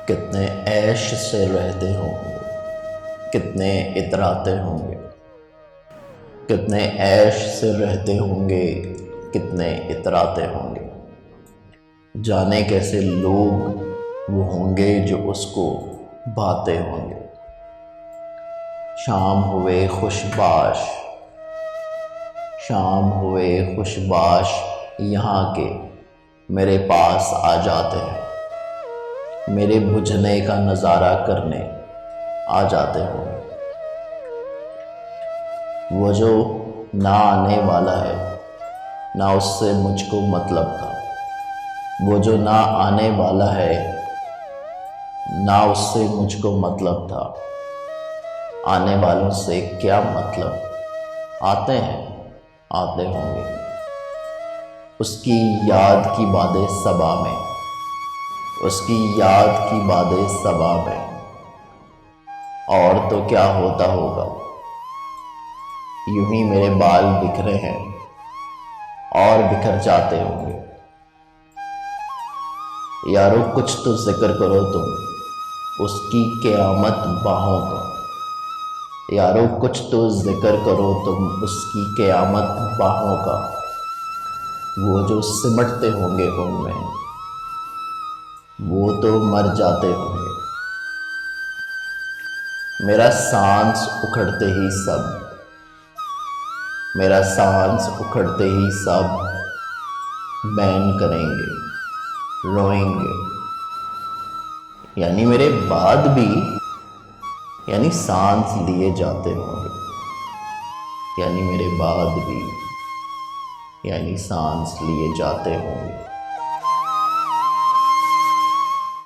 कितने ऐश से रहते होंगे, कितने इतराते होंगे, कितने ऐश से रहते होंगे, कितने इतराते होंगे। जाने कैसे लोग वो होंगे जो उसको बाते होंगे। शाम हुए खुशबाश, शाम हुए खुशबाश यहाँ के मेरे पास आ जाते हैं, मेरे बुझने का नज़ारा करने आ जाते होंगे। वो जो ना आने वाला है, ना उससे मुझको मतलब था। वो जो ना आने वाला है, ना उससे मुझको मतलब था। आने वालों से क्या मतलब, आते हैं, आते होंगे। उसकी याद की बातें सबा में, उसकी याद की बातें सबा में। और तो क्या होता होगा, यूं ही मेरे बाल बिखरे हैं और बिखर जाते होंगे। यारो कुछ तो जिक्र करो तुम उसकी क़यामत बाहों का। यारो कुछ तो जिक्र करो तुम उसकी क़यामत बाहों का। वो जो सिमटते होंगे उनमें, वो तो मर जाते होंगे। मेरा सांस उखड़ते ही सब, मेरा सांस उखड़ते ही सब बैन करेंगे, रोएंगे। यानी मेरे बाद भी, यानी सांस लिए जाते होंगे। यानी मेरे बाद भी, यानी सांस लिए जाते होंगे।